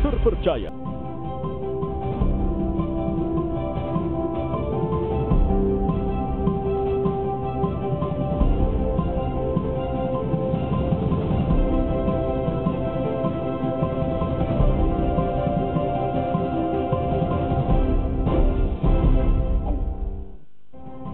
terpercaya.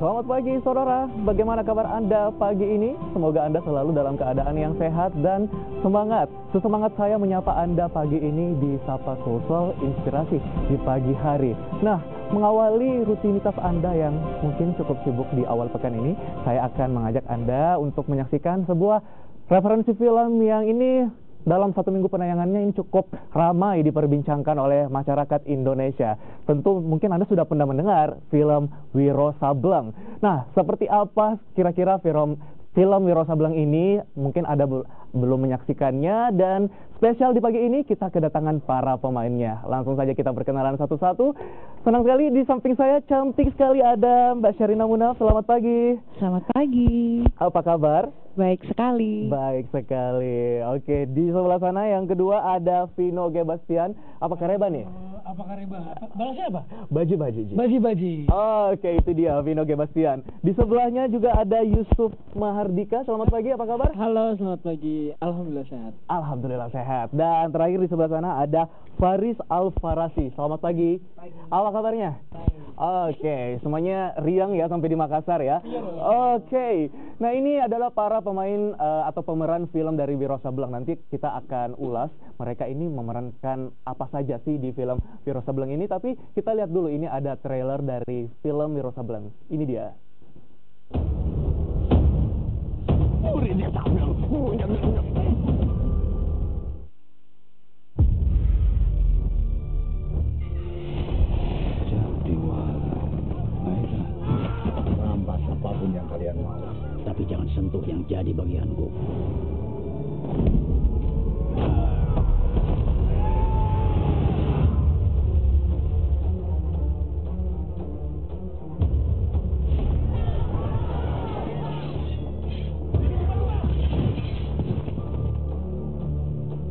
Selamat pagi saudara, bagaimana kabar Anda pagi ini? Semoga Anda selalu dalam keadaan yang sehat dan semangat. Sesemangat saya menyapa Anda pagi ini di Sapa Sosial Inspirasi di pagi hari. Nah, mengawali rutinitas Anda yang mungkin cukup sibuk di awal pekan ini, saya akan mengajak Anda untuk menyaksikan sebuah referensi film yang ini dalam 1 minggu penayangannya ini cukup ramai diperbincangkan oleh masyarakat Indonesia. Tentu mungkin Anda sudah pernah mendengar film Wiro Sableng. Nah, seperti apa kira-kira film Wiro Sableng ini? Mungkin Anda belum menyaksikannya, dan spesial di pagi ini kita kedatangan para pemainnya. Langsung saja kita perkenalan satu-satu. Senang sekali di samping saya cantik sekali ada Mbak Sherina Munaf. Selamat pagi. Selamat pagi. Apa kabar? Baik sekali. Baik sekali. Oke, di sebelah sana yang kedua ada Vino G. Bastian. Apa kareba nih? Apa kareba? Balasnya apa? Baji-baji. Baji-baji. Oke, itu dia Vino G. Bastian. Di sebelahnya juga ada Yusuf Mahardika. Selamat pagi, apa kabar? Halo, selamat pagi. Alhamdulillah sehat. Alhamdulillah sehat. Dan terakhir di sebelah sana ada Faris Al-Farasi. Selamat pagi. Pagi. Apa kabarnya? Baik. Oke, semuanya riang ya sampai di Makassar ya. Oke. Nah, ini adalah para pemain atau pemeran film dari Wiro Sableng. Nanti kita akan ulas mereka ini memerankan apa saja sih di film Wiro Sableng ini. Tapi kita lihat dulu, ini ada trailer dari film Wiro Sableng. Ini dia. Rampas apapun yang kalian mau, tapi jangan sentuh yang jadi bagianku.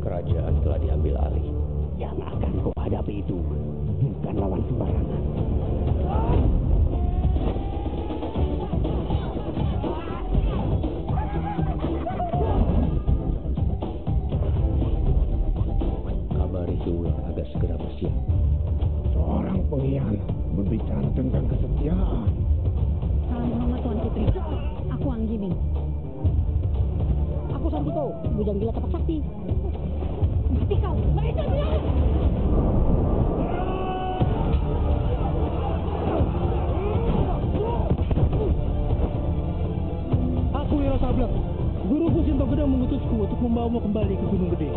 Kerajaan telah diambil alih. Yang akan kau hadapi itu bukan lawan sembarangan. Kabari Suwir agar segera bersiap. Seorang pengkhianat berbicara tentang kesetiaan. Salam hormat Tuan Putri. Aku Anggini. Aku Sambito, bujang gila tapak sakti. Mati kau, mereka dia! Aku Wiro Sableng. Guruku Sinto Gedang mengutusku untuk membawamu kembali ke Gunung Gede.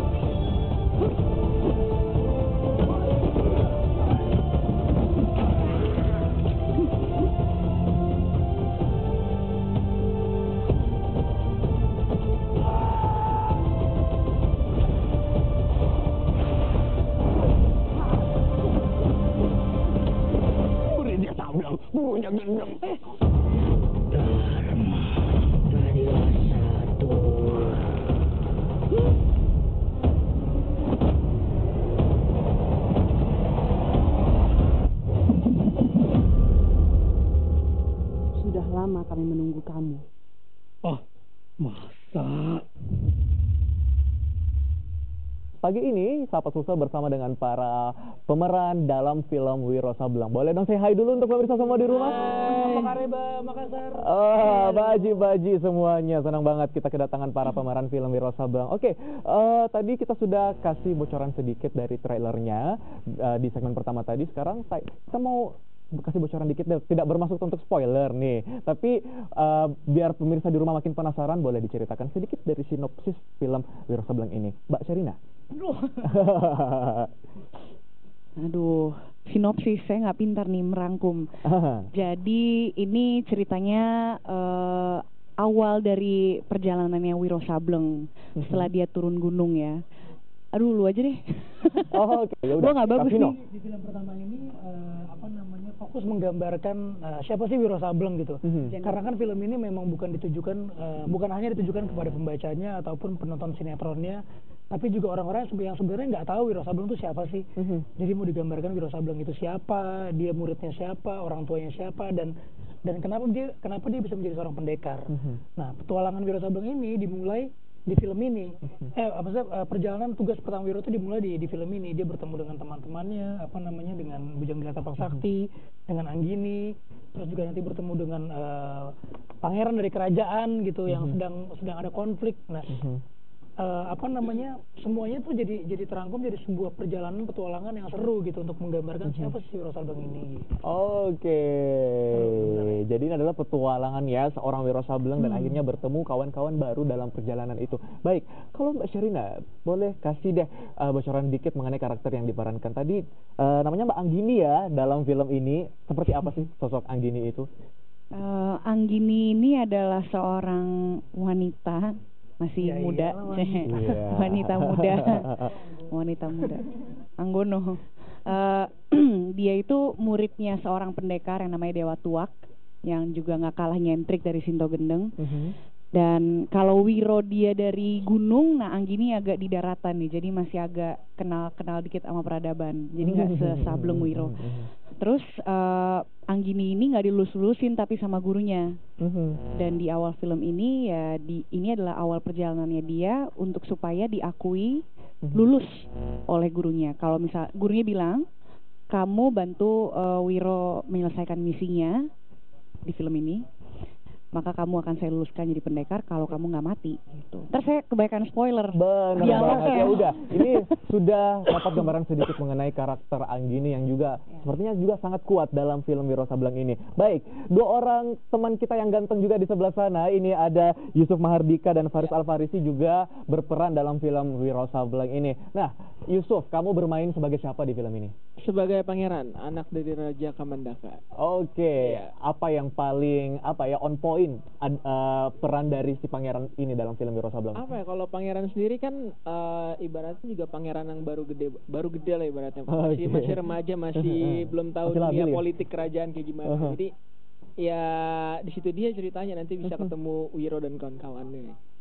Beri dia Sableng, gurunya gendeng. Dharma, jadilah satu. Sudah lama kami menunggu kamu. Oh, masa? Pagi ini Sapa Sosial bersama dengan para pemeran dalam film Wiro Sableng. Boleh dong say hi dulu untuk pemirsa semua di rumah? Apa kareba Makassar? Baji-baji semuanya. Senang banget kita kedatangan para pemeran film Wiro Sableng. Oke, tadi kita sudah kasih bocoran sedikit dari trailernya di segmen pertama tadi. Sekarang kita mau kasih bocoran dikit, tidak bermaksud untuk spoiler nih, tapi biar pemirsa di rumah makin penasaran, boleh diceritakan sedikit dari sinopsis film Wiro Sableng ini, Mbak Sherina. Aduh, sinopsis saya nggak pintar nih merangkum. Jadi ini ceritanya awal dari perjalanannya Wiro Sableng setelah dia turun gunung ya. Aduh, lu aja deh. Oh, oke, ya udah. Gua nggak bagus nih. Di film pertama ini fokus menggambarkan siapa sih Wiro Sableng gitu. Karena kan film ini memang bukan hanya ditujukan kepada pembacanya ataupun penonton sinetronnya, tapi juga orang-orang yang sebenarnya nggak tahu Wiro Sableng itu siapa sih. Jadi mau digambarkan Wiro Sableng itu siapa, dia muridnya siapa, orang tuanya siapa, dan kenapa dia bisa menjadi seorang pendekar. Nah, petualangan Wiro Sableng ini dimulai di film ini. Perjalanan tugas pertama Wiro itu dimulai di film ini. Dia bertemu dengan teman-temannya, dengan Bujang Gila Tapak Sakti, dengan Anggini, terus juga nanti bertemu dengan pangeran dari kerajaan gitu yang sedang ada konflik. Nah, semuanya tuh jadi terangkum jadi sebuah perjalanan petualangan yang seru gitu untuk menggambarkan siapa sih Wiro Sableng ini. Oke. Jadi ini adalah petualangan ya seorang Wiro Sableng dan akhirnya bertemu kawan-kawan baru dalam perjalanan itu. Baik, kalau Mbak Sherina boleh kasih deh bocoran dikit mengenai karakter yang diperankan tadi, namanya Mbak Anggini ya dalam film ini. Seperti apa sih sosok Anggini itu? Anggini ini adalah seorang wanita masih muda, wanita muda, Anggono. Dia itu muridnya seorang pendekar yang namanya Dewa Tuak, yang juga nggak kalah nyentrik dari Sinto Gendeng. Dan kalau Wiro dia dari gunung, nah Anggini agak di daratan nih, jadi masih agak kenal dikit sama peradaban, jadi nggak sesableng Wiro. Terus Anggini ini nggak dilulus-lulusin tapi sama gurunya. Dan di awal film ini ya ini adalah awal perjalanannya dia untuk supaya diakui lulus oleh gurunya. Kalau misal gurunya bilang kamu bantu Wiro menyelesaikan misinya di film ini, maka kamu akan saya luluskan jadi pendekar kalau kamu nggak mati gitu. Ntar saya kebanyakan spoiler. Benar banget. Ya udah, ini sudah dapat gambaran sedikit mengenai karakter Anggini yang juga sepertinya juga sangat kuat dalam film Wiro Sableng ini. Baik, dua orang teman kita yang ganteng juga di sebelah sana. Ini ada Yusuf Mahardika dan Faris Alfarisi juga berperan dalam film Wiro Sableng ini. Nah, Yusuf, kamu bermain sebagai siapa di film ini? Sebagai pangeran, anak dari Raja Kamandaka. Oke. Apa yang paling on point peran dari si pangeran ini dalam film Wiro Sableng? Apa ya, kalau pangeran sendiri kan ibaratnya juga pangeran yang baru gede lah ibaratnya. Masih remaja, masih belum tahu dunia politik kerajaan kayak gimana. Jadi ya di situ dia ceritanya nanti bisa ketemu Wiro dan kawan-kawannya.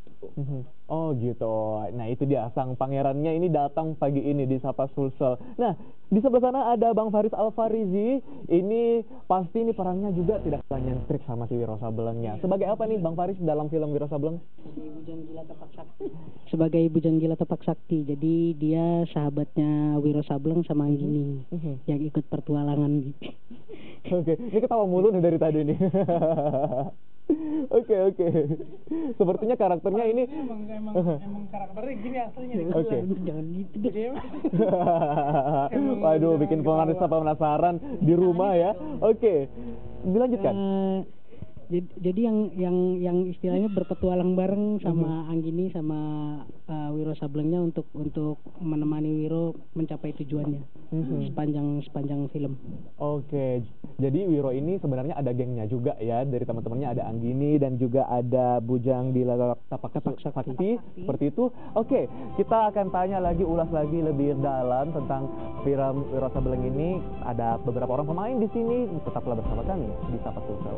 Oh gitu. Nah itu dia sang pangerannya ini datang pagi ini di Sapa Sulsel. Nah di sebelah sana ada Bang Faris Alfarizi. Ini pasti ini perannya juga tidak kalah nyentrik sama si Wiro Sablengnya. Sebagai apa nih Bang Faris dalam film Wiro Sableng? Bujang Gila Tapak Sakti. Sebagai Bujang Gila Tapak Sakti. Jadi dia sahabatnya Wiro Sableng sama Anggini yang ikut pertualangan. Oke, ini ketawa mulu nih dari tadi nih. Oke. Sepertinya karakternya ini emang karakternya gini aslinya. Oke. Jangan gitu. Waduh, bikin pemirsa penasaran di rumah ya. Oke. Dilanjutkan. Jadi yang istilahnya berpetualang bareng sama Anggini sama Wiro Sablengnya untuk menemani Wiro mencapai tujuannya sepanjang film. Oke, jadi Wiro ini sebenarnya ada gengnya juga ya, dari teman-temannya ada Anggini dan juga ada Bujang Gila Tapak Sakti seperti itu. Oke, kita akan ulas lagi lebih dalam tentang film Wiro Sableng ini. Ada beberapa orang pemain di sini, tetaplah bersama kami di Sapa Sulsel.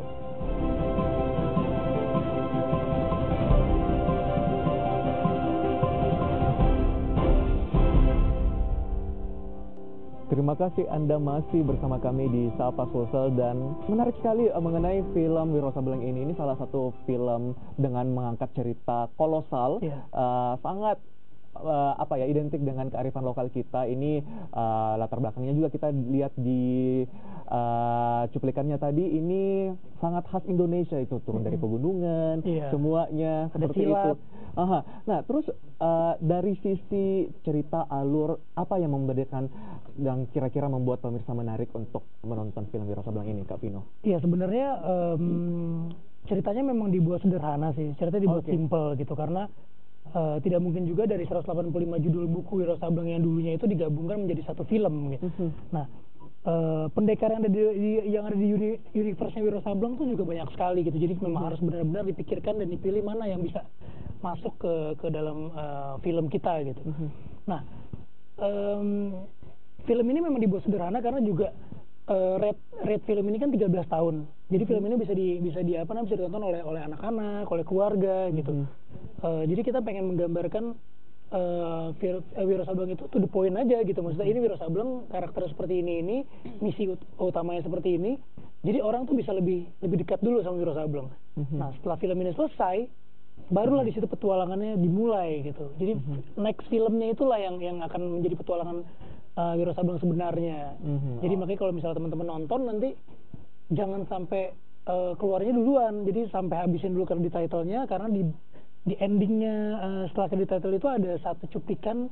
Terima kasih Anda masih bersama kami di Sapa Sulsel, dan menarik sekali mengenai film Wiro Sableng ini. Ini salah satu film dengan mengangkat cerita kolosal, sangat identik dengan kearifan lokal kita. Ini latar belakangnya juga kita lihat di cuplikannya tadi, ini sangat khas Indonesia, itu turun dari pegunungan, semuanya seperti itu. Nah, terus dari sisi cerita alur, apa yang membedakan dan kira-kira membuat pemirsa menarik untuk menonton film Wiro Sableng ini, Kak Vino? Iya, sebenarnya ceritanya memang dibuat sederhana sih, ceritanya dibuat simple gitu, karena tidak mungkin juga dari 185 judul buku Wiro Sableng yang dulunya itu digabungkan menjadi satu film gitu. Nah, pendekar yang ada di universe-nya Wiro Sableng itu juga banyak sekali gitu. Jadi memang harus benar-benar dipikirkan dan dipilih mana yang bisa masuk ke dalam film kita gitu. Nah, film ini memang dibuat sederhana karena juga rate film ini kan 13 tahun. Jadi film ini bisa ditonton oleh anak-anak, oleh keluarga gitu. Jadi kita pengen menggambarkan Wiro Sableng itu to the point aja gitu. Maksudnya ini Wiro Sableng karakter seperti ini misi utamanya seperti ini. Jadi orang tuh bisa lebih dekat dulu sama Wiro Sableng. Nah, setelah film ini selesai, barulah di situ petualangannya dimulai gitu. Jadi next filmnya itulah yang akan menjadi petualangan Wiro Sableng sebenarnya. Jadi makanya kalau misalnya teman-teman nonton nanti jangan sampai keluarnya duluan. Jadi sampai habisin dulu credit title-nya, karena di endingnya setelah credit title itu ada satu cuplikan,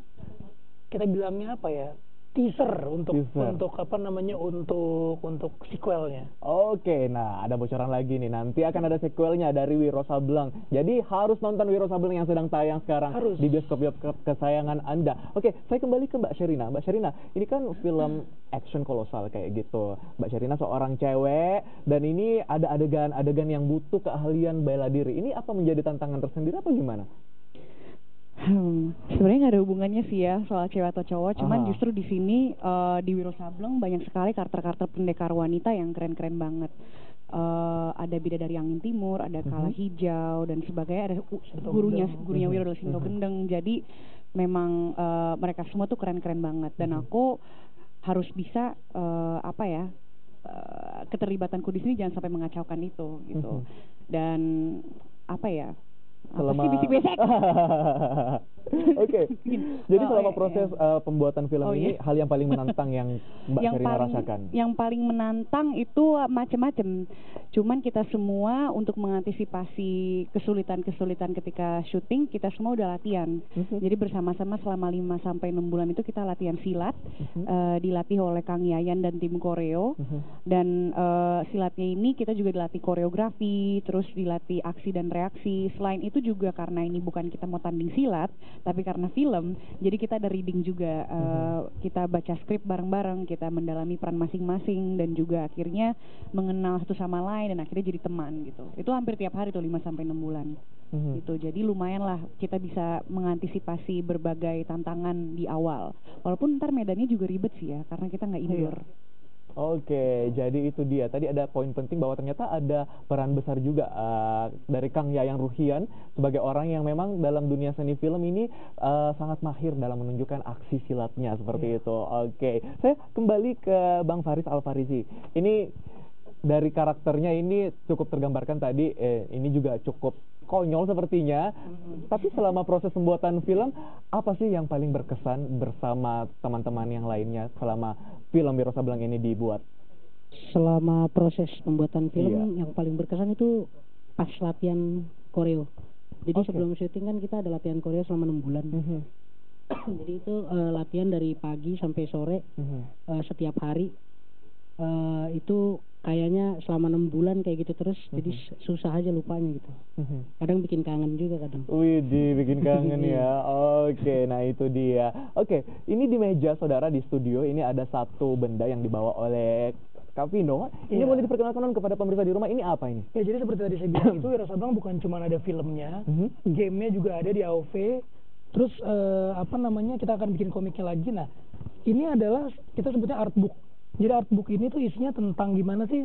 kita bilangnya apa ya, teaser untuk apa namanya, untuk sequelnya. Oke, nah ada bocoran lagi nih, nanti akan ada sequelnya dari Wiro Sableng. Jadi harus nonton Wiro Sableng yang sedang tayang sekarang di bioskop kesayangan Anda. Oke, saya kembali ke Mbak Sherina. Mbak Sherina, ini kan film action kolosal kayak gitu. Mbak Sherina seorang cewek, dan ini ada adegan yang butuh keahlian bela diri. Ini apa menjadi tantangan tersendiri apa gimana? Sebenarnya nggak ada hubungannya sih ya soal cewek atau cowok, cuman justru di sini di Wiro Sableng banyak sekali karakter-karakter pendekar wanita yang keren-keren banget. Ada Bidadari Angin Timur, ada Kala Hijau dan sebagainya, ada gurunya Wiro adalah Sinto Gendeng. Jadi memang mereka semua tuh keren-keren banget, dan aku harus bisa keterlibatanku di sini jangan sampai mengacaukan itu gitu. Dan apa ya? Selama Oke. Jadi selama proses pembuatan film ini, hal yang paling menantang yang Mbak Sherina rasakan? Yang paling menantang itu macam-macam. Cuman kita semua untuk mengantisipasi kesulitan-kesulitan ketika syuting, kita semua udah latihan. Jadi bersama-sama selama 5 sampai 6 bulan itu kita latihan silat, dilatih oleh Kang Yayan dan tim koreo. Dan silatnya ini kita juga dilatih koreografi, terus dilatih aksi dan reaksi. Selain itu juga karena ini bukan kita mau tanding silat, tapi karena film, jadi kita ada reading juga. Kita baca skrip bareng-bareng, kita mendalami peran masing-masing, dan juga akhirnya mengenal satu sama lain, dan akhirnya jadi teman gitu. Itu hampir tiap hari tuh 5 sampai 6 bulan. Gitu. Jadi lumayan lah kita bisa mengantisipasi berbagai tantangan di awal. Walaupun ntar medannya juga ribet sih ya, karena kita nggak indoor. Oke, jadi itu dia. Tadi ada poin penting bahwa ternyata ada peran besar juga dari Kang Yayan Ruhian sebagai orang yang memang dalam dunia seni film ini sangat mahir dalam menunjukkan aksi silatnya seperti itu. Oke, saya kembali ke Bang Faris Alfarizi. Ini dari karakternya ini cukup tergambarkan tadi, ini juga cukup konyol sepertinya. Tapi selama proses pembuatan film, apa sih yang paling berkesan bersama teman-teman yang lainnya selama film Wiro Sableng ini dibuat? Selama proses pembuatan film yang paling berkesan itu pas latihan koreo. Jadi sebelum syuting kan kita ada latihan koreo selama 6 bulan. Jadi itu latihan dari pagi sampai sore setiap hari. Itu kayaknya selama 6 bulan kayak gitu terus, jadi susah aja lupanya gitu. Kadang bikin kangen juga kadang. Wih, bikin kangen ya. Oke, nah itu dia. Oke, ini di meja saudara di studio ini ada satu benda yang dibawa oleh Kak Vino. Ini boleh diperkenalkan kepada pemirsa di rumah, ini apa ini? Ya, jadi seperti tadi saya bilang itu Wiro Sableng bukan cuma ada filmnya, gamenya juga ada di AOV. Terus kita akan bikin komiknya lagi. Nah, ini adalah kita sebutnya artbook. Jadi artbook ini tuh isinya tentang gimana sih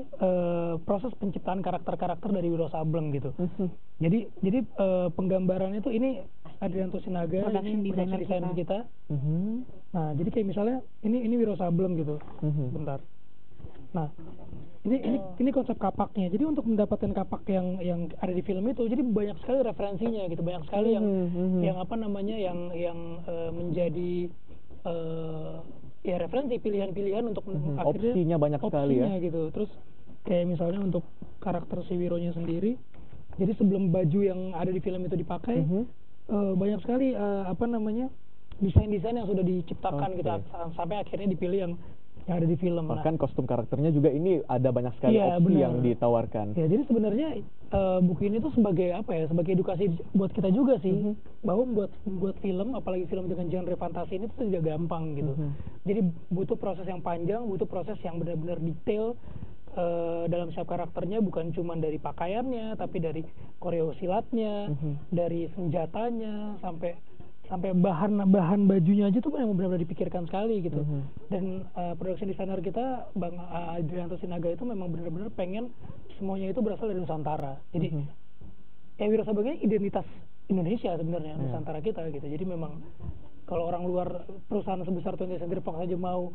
proses penciptaan karakter-karakter dari Wiro Sableng gitu. Jadi penggambarannya tuh ini Adrianto Sinaga, ini production designer kita. Nah, jadi kayak misalnya ini Wiro Sableng gitu. Bentar. Nah, ini konsep kapaknya. Jadi untuk mendapatkan kapak yang ada di film itu, jadi banyak sekali referensinya gitu, banyak sekali yang menjadi ya referensi, pilihan-pilihan untuk akhirnya opsinya banyak sekali ya gitu. Terus kayak misalnya untuk karakter si Wironya sendiri, jadi sebelum baju yang ada di film itu dipakai, banyak sekali desain-desain yang sudah diciptakan gitu, sampai akhirnya dipilih yang ada di film. Bahkan kostum karakternya juga ini ada banyak sekali opsi yang ditawarkan. Ya, jadi sebenarnya buku ini tuh sebagai sebagai edukasi buat kita juga sih, bahwa membuat film, apalagi film dengan genre fantasi ini tuh tidak gampang gitu. Jadi butuh proses yang panjang, butuh proses yang benar-benar detail dalam setiap karakternya, bukan cuma dari pakaiannya, tapi dari koreo silatnya, dari senjatanya, sampai bahan bajunya aja tuh yang benar-benar dipikirkan sekali gitu. Dan production designer kita Bang Adrianto Sinaga itu memang benar-benar pengen semuanya itu berasal dari Nusantara. Jadi Wiro Sableng ini Indonesia sebenarnya, Nusantara kita gitu. Jadi memang kalau orang luar, perusahaan sebesar 20th Century Fox aja mau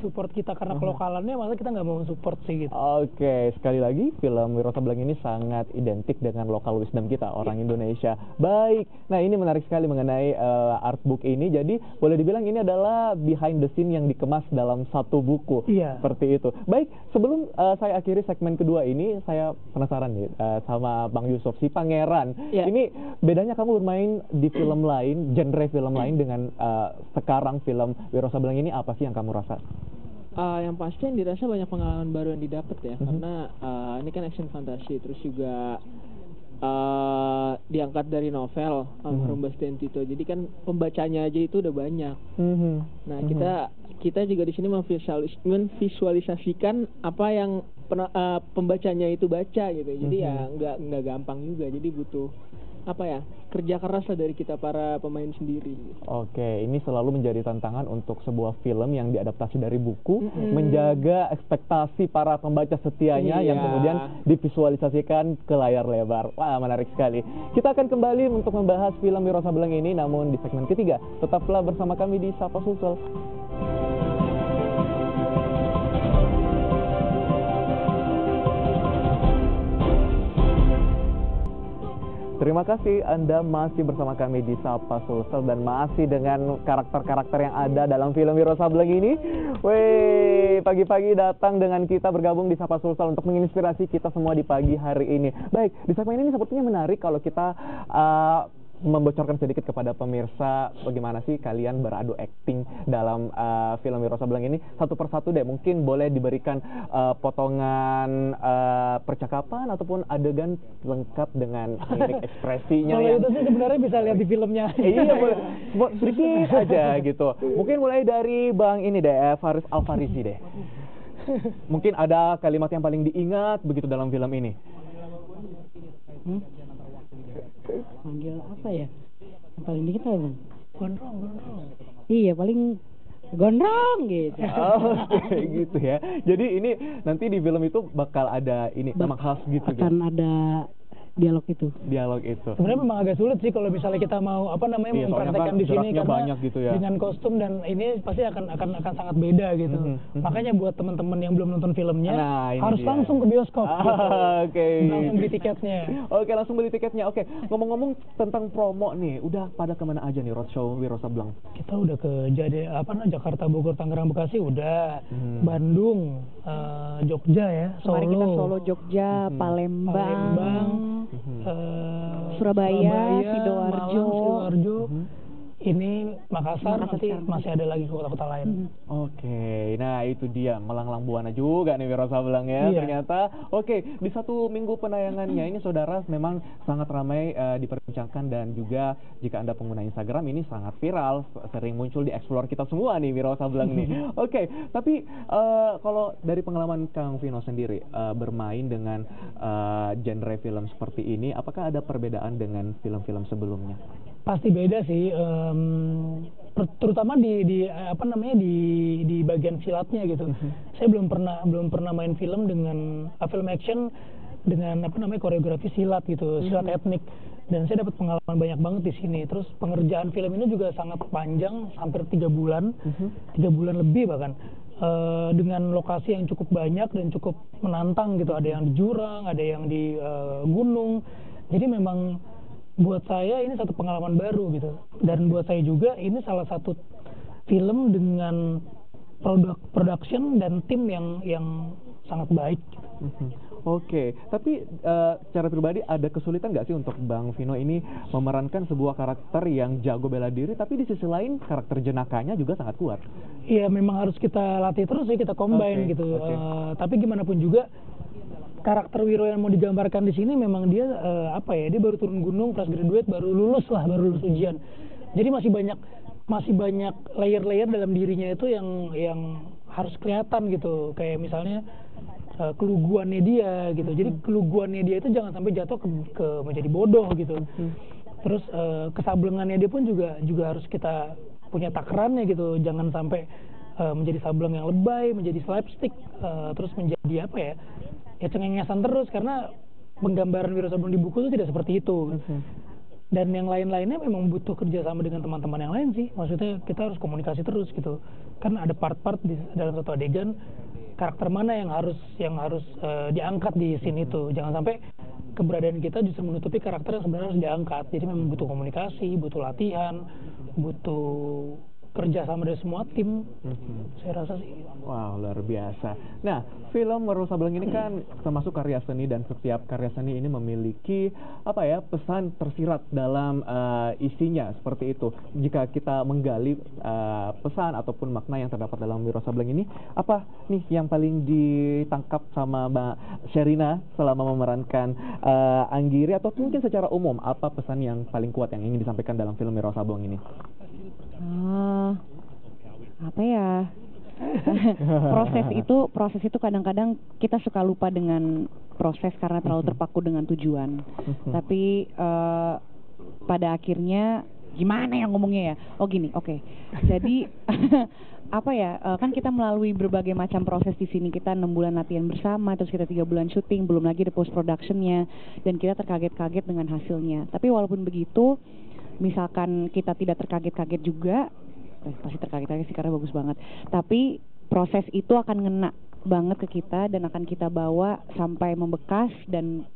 support kita karena kelokalannya, masa kita nggak mau support sih gitu. Oke, sekali lagi film Wiro Sableng ini sangat identik dengan local wisdom kita, orang Indonesia. Baik, nah ini menarik sekali mengenai artbook ini. Jadi boleh dibilang ini adalah behind the scene yang dikemas dalam satu buku. Iya. Seperti itu. Baik, sebelum saya akhiri segmen kedua ini, saya penasaran nih sama Bang Yusuf, si Pangeran. Iya. Ini bedanya kamu bermain di film lain, genre film lain dengan sekarang film Wiro Sableng ini apa sih yang kamu rasa? Yang pasti yang dirasa banyak pengalaman baru yang didapat ya, karena ini kan action fantasi, terus juga diangkat dari novel almarhum Bastian Tito, jadi kan pembacanya aja itu udah banyak. Nah kita juga di sini memvisualisasikan apa yang pembacanya itu baca gitu, jadi ya nggak gampang juga, jadi butuh kerja keras lah dari kita para pemain sendiri. Oke, ini selalu menjadi tantangan untuk sebuah film yang diadaptasi dari buku, menjaga ekspektasi para pembaca setianya yang kemudian divisualisasikan ke layar lebar. Wah, menarik sekali. Kita akan kembali untuk membahas film Wiro Sableng ini, namun di segmen ketiga. Tetaplah bersama kami di Sapa Sulsel. Terima kasih Anda masih bersama kami di Sapa Sulsel dan masih dengan karakter-karakter yang ada dalam film Wiro Sableng ini. Wey, pagi-pagi datang dengan kita bergabung di Sapa Sulsel untuk menginspirasi kita semua di pagi hari ini. Baik, di segmen ini sepertinya menarik kalau kita membocorkan sedikit kepada pemirsa bagaimana sih kalian beradu akting dalam film Wiro Sableng ini. Satu persatu deh, mungkin boleh diberikan potongan percakapan ataupun adegan lengkap dengan mimik ekspresinya. Kalau itu sih sebenarnya bisa lihat di filmnya. Iya, boleh sedikit aja gitu. Mungkin mulai dari Bang ini deh, Faris Alfarisi deh. Mungkin ada kalimat yang paling diingat begitu dalam film ini. Manggil apa ya? Yang paling dikit apa, Bang? Gondrong. Iya, paling gondrong gitu. Oke, gitu ya. Jadi ini nanti di film itu bakal ada ini nama khas gitu. Akan ada dialog itu. Sebenarnya memang agak sulit sih kalau misalnya kita mau mempraktekkan di sini karena banyak gitu ya. Dengan kostum dan ini pasti akan sangat beda gitu. Makanya buat teman-teman yang belum nonton filmnya harus langsung ke bioskop. Oke. Langsung beli tiketnya. Oke, langsung beli tiketnya. Oke, ngomong-ngomong tentang promo nih, udah pada kemana aja nih roadshow Wiro Sableng? Kita udah ke Jakarta, Bogor, Tangerang, Bekasi udah, Bandung, Jogja ya, Kemarin kita Solo, Jogja, Palembang. Surabaya, Sidoarjo. Ini Makassar, nanti masih ada lagi ke kota-kota lain. Oke, nah itu dia melanglang buana juga nih Wiro Sableng ya. Ternyata. Oke, di satu minggu penayangannya ini saudara memang sangat ramai diperbincangkan, dan juga jika Anda pengguna Instagram ini sangat viral, sering muncul di explore kita semua nih Wiro Sableng nih. Oke, tapi kalau dari pengalaman Kang Vino sendiri bermain dengan genre film seperti ini, apakah ada perbedaan dengan film-film sebelumnya? Pasti beda sih, terutama di bagian silatnya gitu. Saya belum pernah main film dengan film action dengan koreografi silat gitu, silat etnik, dan saya dapat pengalaman banyak banget di sini. Terus pengerjaan film ini juga sangat panjang, hampir 3 bulan, 3 bulan lebih bahkan. Dengan lokasi yang cukup banyak dan cukup menantang gitu, ada yang di jurang, ada yang di gunung. Jadi memang buat saya ini satu pengalaman baru gitu, dan buat saya juga ini salah satu film dengan production dan tim yang sangat baik. Oke, tapi secara pribadi ada kesulitan nggak sih untuk Bang Vino ini memerankan sebuah karakter yang jago bela diri, tapi di sisi lain karakter jenakanya juga sangat kuat? Iya, memang harus kita latih terus ya, kita combine gitu. Tapi gimana pun juga karakter Wiro yang mau digambarkan di sini memang dia dia baru turun gunung, fresh graduate, baru lulus ujian. Jadi masih banyak layer-layer dalam dirinya itu yang harus kelihatan gitu. Kayak misalnya keluguannya dia gitu. Jadi keluguannya dia itu jangan sampai jatuh ke menjadi bodoh gitu. Terus kesablengannya dia pun juga harus kita punya takarannya gitu. Jangan sampai menjadi sableng yang lebay, menjadi slapstick, terus menjadi cengengesan terus, karena penggambaran Wiro Sableng di buku itu tidak seperti itu. dan yang lain-lainnya memang butuh kerjasama dengan teman-teman yang lain sih. Maksudnya kita harus komunikasi terus gitu. Kan ada part-part di dalam satu adegan, karakter mana yang harus diangkat di scene itu. Jangan sampai keberadaan kita justru menutupi karakter yang sebenarnya harus diangkat. Jadi memang butuh komunikasi, butuh latihan, butuh kerja sama dari semua tim. Saya rasa sih. Wow, luar biasa. Nah, film Wiro Sableng ini kan termasuk karya seni, dan setiap karya seni ini memiliki pesan tersirat dalam isinya, seperti itu. Jika kita menggali pesan ataupun makna yang terdapat dalam Wiro Sableng ini, apa nih yang paling ditangkap sama Mbak Sherina selama memerankan Anggiri, atau mungkin secara umum apa pesan yang paling kuat yang ingin disampaikan dalam film Wiro Sableng ini? Apa ya? proses itu kadang-kadang kita suka lupa dengan proses karena terlalu terpaku dengan tujuan. Tapi pada akhirnya gimana yang ngomongnya ya? Oh gini, oke. Jadi kan kita melalui berbagai macam proses di sini. Kita 6 bulan latihan bersama, terus kita 3 bulan syuting, belum lagi the post productionnya, dan kita terkaget-kaget dengan hasilnya. Tapi walaupun begitu, misalkan kita tidak terkaget-kaget juga, pasti terkaget-kaget sih karena bagus banget, tapi proses itu akan ngena banget ke kita dan akan kita bawa sampai membekas dan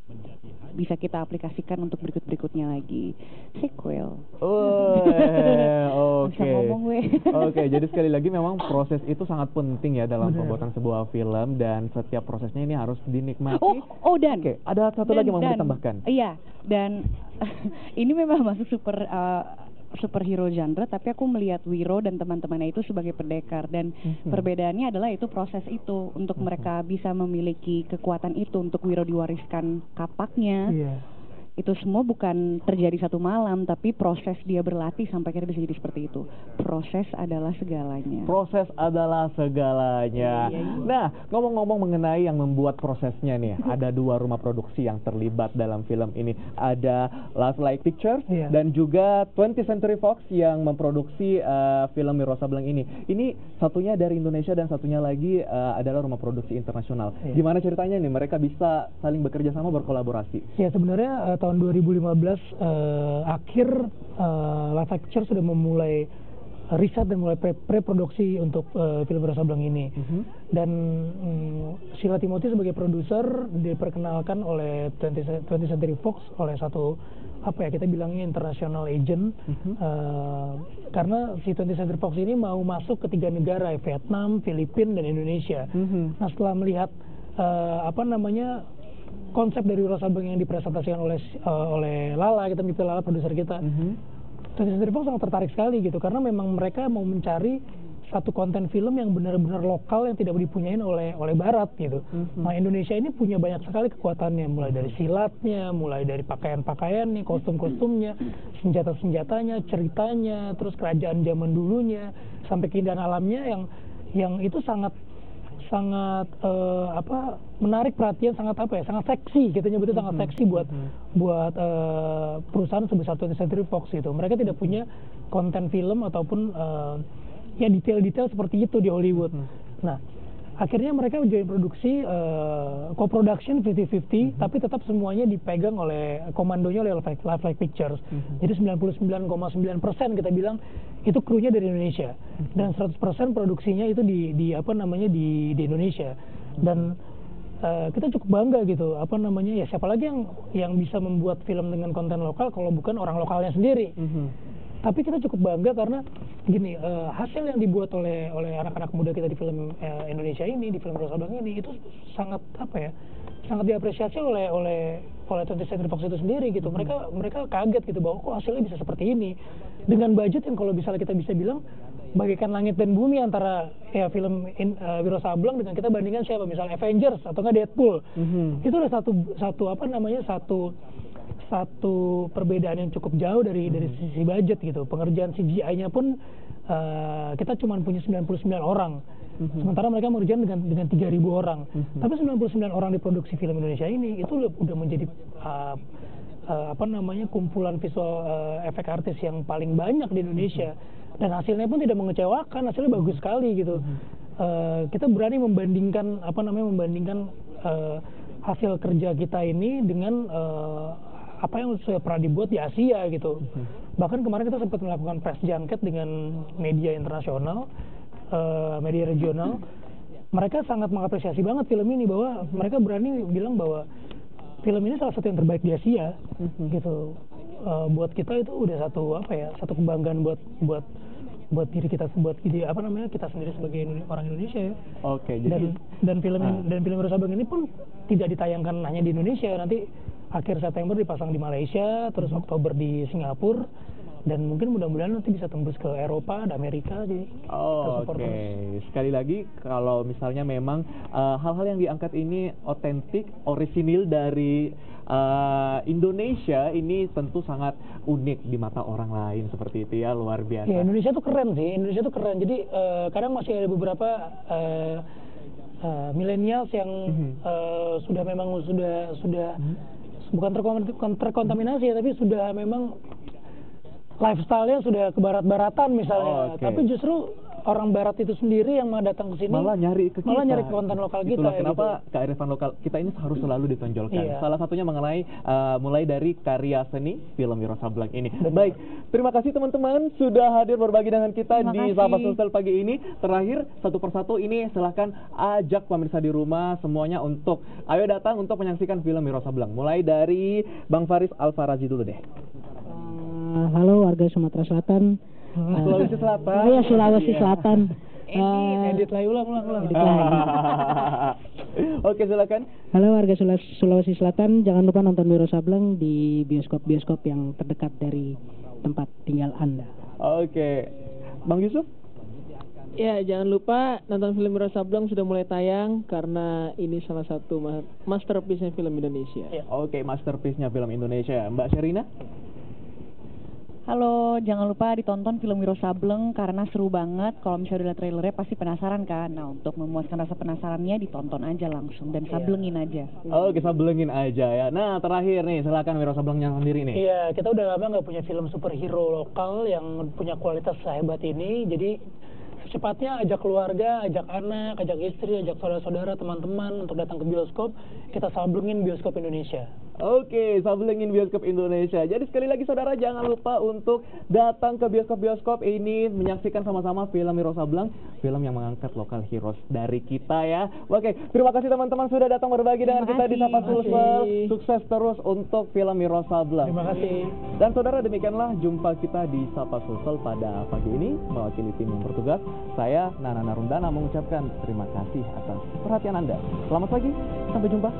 bisa kita aplikasikan untuk berikut-berikutnya lagi. Sequel. Bisa ngomong weh. Oke, jadi sekali lagi memang proses itu sangat penting ya dalam pembuatan sebuah film, dan setiap prosesnya ini harus dinikmati. Dan ada satu lagi yang mau ditambahkan. Iya, dan ini memang masuk superhero genre, tapi aku melihat Wiro dan teman-temannya itu sebagai pendekar, dan perbedaannya adalah itu proses itu untuk mereka bisa memiliki kekuatan itu, untuk Wiro diwariskan kapaknya. Itu semua bukan terjadi satu malam, tapi proses dia berlatih sampai akhirnya bisa jadi seperti itu. Proses adalah segalanya. Proses adalah segalanya. Nah, ngomong-ngomong mengenai yang membuat prosesnya nih, ada 2 rumah produksi yang terlibat dalam film ini. Ada Lifelike Pictures dan juga 20th Century Fox yang memproduksi film Wiro Sableng ini. Ini satunya dari Indonesia dan satunya lagi adalah rumah produksi internasional. Gimana ceritanya nih mereka bisa saling bekerja sama, berkolaborasi? Ya, sebenarnya tahun 2015 akhir Lifelike Pictures sudah memulai riset dan mulai pre-produksi untuk film Wiro Sableng ini. Dan Sheila Timothy sebagai produser diperkenalkan oleh 20th Century Fox oleh satu kita bilangnya international agent, karena si 20th Century Fox ini mau masuk ke 3 negara, Vietnam, Filipina, dan Indonesia. Nah, setelah melihat konsep dari Wiro Sableng yang dipresentasikan oleh Lala, kita mikir Lala produser kita, 20th Century Fox sangat tertarik sekali gitu, karena memang mereka mau mencari satu konten film yang benar-benar lokal yang tidak dipunyain oleh Barat gitu. Nah, Indonesia ini punya banyak sekali kekuatannya, mulai dari silatnya, mulai dari pakaian-pakaiannya, kostum-kostumnya, senjata-senjatanya, ceritanya, terus kerajaan zaman dulunya, sampai keindahan alamnya yang itu sangat menarik perhatian, sangat seksi, kita nyebutnya sangat seksi buat perusahaan sebesar 20th Century Fox itu. Mereka tidak punya konten film ataupun detail-detail seperti itu di Hollywood. Nah, akhirnya mereka menjadi produksi co-production 50-50, tapi tetap semuanya dipegang oleh komandonya oleh Lifelike Pictures. Jadi 99,9% kita bilang itu krunya dari Indonesia, dan 100% produksinya itu di Indonesia. Dan kita cukup bangga gitu, siapa lagi yang bisa membuat film dengan konten lokal kalau bukan orang lokalnya sendiri. Tapi kita cukup bangga karena gini, hasil yang dibuat oleh anak-anak muda kita di film Indonesia ini, di film Wiro Sableng ini, itu sangat sangat diapresiasi oleh 20th Century Fox itu sendiri gitu. Mereka kaget gitu bahwa kok hasilnya bisa seperti ini dengan budget yang kalau misalnya kita bisa bilang bagaikan langit dan bumi antara film Wiro Sableng dengan kita bandingkan siapa, misalnya Avengers atau nggak Deadpool. Itu ada satu perbedaan yang cukup jauh dari sisi budget gitu. Pengerjaan CGI-nya pun kita cuma punya 99 orang. Sementara mereka mengerjakan dengan 3.000 orang. Tapi 99 orang di produksi film Indonesia ini itu udah menjadi kumpulan visual efek artis yang paling banyak di Indonesia. Dan hasilnya pun tidak mengecewakan, hasilnya bagus sekali gitu. Kita berani membandingkan hasil kerja kita ini dengan apa yang sudah pernah dibuat di Asia gitu. Bahkan kemarin kita sempat melakukan press junket dengan media internasional, media regional. Mereka sangat mengapresiasi banget film ini, bahwa mereka berani bilang bahwa film ini salah satu yang terbaik di Asia gitu. Buat kita itu udah satu kebanggaan buat diri kita, kita sendiri sebagai orang Indonesia ya. Oke, jadi dan film Wiro Sableng ini pun tidak ditayangkan hanya di Indonesia. Nanti akhir September dipasang di Malaysia, terus Oktober di Singapura, dan mungkin mudah-mudahan nanti bisa tembus ke Eropa dan Amerika. Jadi oke. Sekali lagi, kalau misalnya memang hal-hal yang diangkat ini otentik, orisinil dari Indonesia, ini tentu sangat unik di mata orang lain, seperti itu ya, luar biasa. Ya, Indonesia tuh keren sih, Indonesia tuh keren. Jadi kadang masih ada beberapa millennials yang sudah bukan terkontaminasi ya, tapi sudah memang lifestyle-nya sudah ke barat-baratan misalnya. Tapi justru orang barat itu sendiri yang mau datang ke sini malah nyari ke konten lokal kita. Itulah kenapa kearifan lokal kita ini harus selalu ditonjolkan. Salah satunya mengenai mulai dari karya seni film Wiro Sableng ini. Baik, terima kasih teman-teman sudah hadir berbagi dengan kita di Sapa Sosial pagi ini. Terakhir, satu persatu ini silahkan ajak pemirsa di rumah semuanya untuk ayo datang untuk menyaksikan film Wiro Sableng. Mulai dari Bang Faris Alfarazi dulu deh. Halo warga Sumatera Selatan. Sulawesi Selatan. Iya, Sulawesi Selatan. Edit lagi, ulang. Oke, silakan. Halo warga Sulawesi Selatan, jangan lupa nonton Wiro Sableng di bioskop-bioskop yang terdekat dari tempat tinggal Anda. Oke. Bang Yusuf? Ya, jangan lupa nonton film Wiro Sableng, sudah mulai tayang karena ini salah satu masterpiece-nya film Indonesia. Oke, masterpiece-nya film Indonesia. Mbak Sherina? Halo, jangan lupa ditonton film Wiro Sableng karena seru banget. Kalau misalnya udah lihat trailernya pasti penasaran kan. Nah, untuk memuaskan rasa penasarannya ditonton aja langsung dan sablengin aja. Oke, sablengin aja ya. Nah, terakhir nih, silakan Wiro Sablengnya sendiri nih. Iya, kita udah lama nggak punya film superhero lokal yang punya kualitas sehebat ini. Jadi secepatnya ajak keluarga, ajak anak, ajak istri, ajak saudara-saudara, teman-teman untuk datang ke bioskop. Kita sablengin bioskop Indonesia. Oke, sablengin bioskop Indonesia. Jadi sekali lagi saudara, jangan lupa untuk datang ke bioskop-bioskop ini, menyaksikan sama-sama film Wiro Sableng, film yang mengangkat lokal heroes dari kita ya. Oke, terima kasih teman-teman sudah datang berbagi dengan kita di Sapa Sulsel. Sukses terus untuk film Wiro Sableng. Terima kasih. Dan saudara, demikianlah jumpa kita di Sapa Sulsel pada pagi ini. Mewakili tim yang bertugas, saya Nana Narundana mengucapkan terima kasih atas perhatian Anda. Selamat pagi, sampai jumpa.